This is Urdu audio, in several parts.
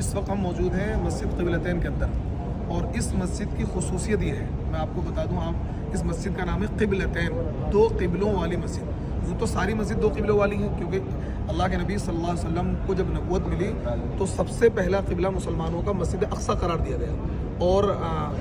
اس وقت ہم موجود ہیں مسجد قبلتین کے اندر، اور اس مسجد کی خصوصیت یہ ہے، میں آپ کو بتا دوں، آپ اس مسجد کا نام ہے قبلتین، دو قبلوں والی مسجد۔ وہ تو ساری مسجد دو قبلوں والی ہیں، کیونکہ اللہ کے نبی صلی اللہ علیہ وسلم کو جب نبوت ملی تو سب سے پہلا قبلہ مسلمانوں کا مسجد اقصی قرار دیا گیا، اور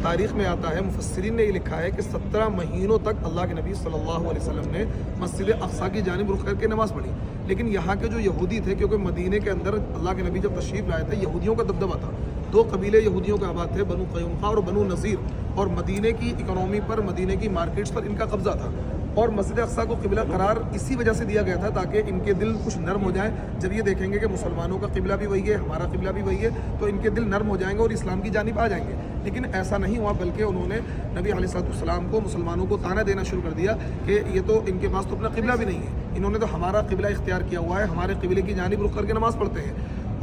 تاریخ میں آتا ہے، مفسرین نے یہ لکھا ہے کہ 17 مہینوں تک اللہ کے نبی صلی اللہ علیہ وسلم نے مسجد اقصی کی جانب رخ کر کے نماز پڑھی۔ لیکن یہاں کے جو یہودی تھے، کیونکہ مدینے کے اندر اللہ کے نبی جب تشریف لائے تھے یہودیوں کا دبدبہ تھا، دو قبیلے یہودیوں کے آباد تھے، بنو قینقاع اور بنو نذیر، اور مدینے کی اکنومی پر، مدینے کی مارکیٹس پر ان کا قبضہ تھا، اور مسجد اقصی کو قبلہ قرار اسی وجہ سے دیا گیا تھا تاکہ ان کے دل کچھ نرم ہو جائیں۔ جب یہ دیکھیں گے کہ مسلمانوں کا قبلہ بھی وہی ہے، ہمارا قبلہ بھی وہی ہے، تو ان کے دل نرم ہو جائیں گے اور اسلام کی جانب آ جائیں گے۔ لیکن ایسا نہیں ہوا، بلکہ انہوں نے نبی علیہ السلام کو، مسلمانوں کو طعنہ دینا شروع کر دیا کہ یہ تو ان کے پاس تو اپنا قبلہ بھی نہیں ہے، انہوں نے تو ہمارا قبلہ اختیار کیا ہوا ہے، ہمارے قبلے کی جانب رخ کر کے نماز پڑھتے ہیں،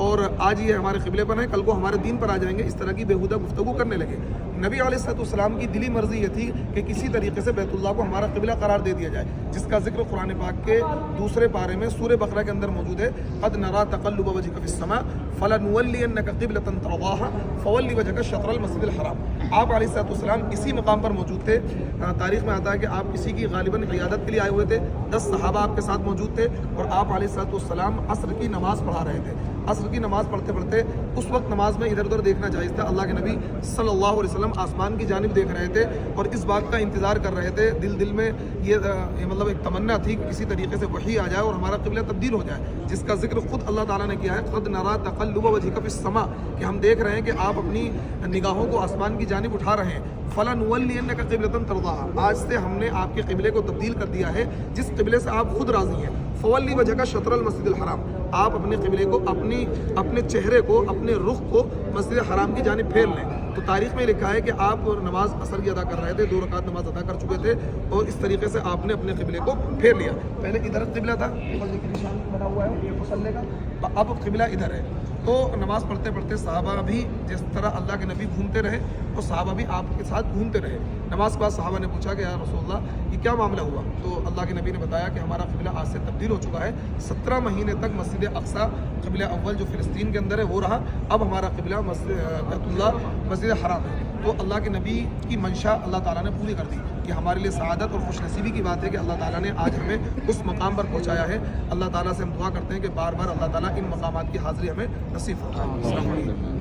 اور آج یہ ہمارے قبلے پر ہیں، کل کو ہمارے دین پر آ جائیں گے، اس طرح کی بیہودہ گفتگو کرنے لگے۔ نبی علیہ السلام کی دلی مرضی یہ تھی کہ کسی طریقے سے بیت اللہ کو ہمارا قبلہ قرار دے دیا جائے، جس کا ذکر قرآن پاک کے دوسرے پارے میں سورہ بقرہ کے اندر موجود ہے، قد نرا تقلب وجهك في السماء فلنولینک قبلۃ ترضاها فول وجهك شطر المسجد الحرام۔ آپ علیہ السلام اسی مقام پر موجود تھے۔ تاریخ میں آتا ہے کہ آپ کسی کی غالباً عیادت کے لیے آئے ہوئے تھے، 10 صحابہ آپ کے ساتھ موجود تھے، اور آپ علیہ السلام عصر کی نماز پڑھا رہے تھے۔ عصر کی نماز پڑھتے پڑھتے اس وقت نماز میں ادھر ادھر دیکھنا جائز تھا، اللہ کے نبی صلی اللہ علیہ وسلم آسمان کی جانب دیکھ رہے تھے اور اس بات کا انتظار کر رہے تھے، دل میں یہ مطلب ایک تمنا تھی کہ کسی طریقے سے وحی آ جائے اور ہمارا قبلہ تبدیل ہو جائے، جس کا ذکر خود اللہ تعالیٰ نے کیا ہے، قد نرا تقلب وجهك في السماء، کہ ہم دیکھ رہے ہیں کہ آپ اپنی نگاہوں کو آسمان کی جانب اٹھا رہے ہیں۔ فلنولینک قبلۃ ترضاها، آج سے ہم نے آپ کے قبلے کو تبدیل کر دیا ہے جس قبلے سے آپ خود راضی ہیں۔ فولی وجهك شطر المسجد الحرام، آپ اپنے قبلے کو، اپنے چہرے کو، اپنے رخ کو مسجد حرام کی جانب پھیر لیں۔ تو تاریخ میں لکھا ہے کہ آپ نماز عصر کی ادا کر رہے تھے، 2 رکعت نماز ادا کر چکے تھے، اور اس طریقے سے آپ نے اپنے قبلے کو پھیر لیا۔ پہلے ادھر قبلہ تھا، نشان بنا ہوا ہے یہ مصلی کا، اب قبلہ ادھر ہے۔ تو نماز پڑھتے پڑھتے صحابہ بھی جس طرح اللہ کے نبی گھومتے رہے اور صحابہ بھی آپ کے ساتھ گھومتے رہے۔ نماز کے بعد صحابہ نے پوچھا کہ یا رسول اللہ یہ کیا معاملہ ہوا؟ تو اللہ کے نبی نے بتایا کہ ہمارا قبلہ آج سے تبدیل ہو چکا ہے، 17 مہینے تک مسجد اقصی قبلہ اول جو فلسطین کے اندر ہے وہ رہا، اب ہمارا قبلہ بیت اللہ مسجد حرام ہے۔ تو اللہ کے نبی کی منشا اللہ تعالیٰ نے پوری کر دی۔ یہ ہمارے لیے سعادت اور خوش نصیبی کی بات ہے کہ اللہ تعالیٰ نے آج ہمیں اس مقام پر پہنچایا ہے۔ اللہ تعالیٰ سے ہم دعا کرتے ہیں کہ بار بار اللہ تعالیٰ ان مقامات کی حاضری ہمیں نصیب فرمائے۔ السلام علیکم۔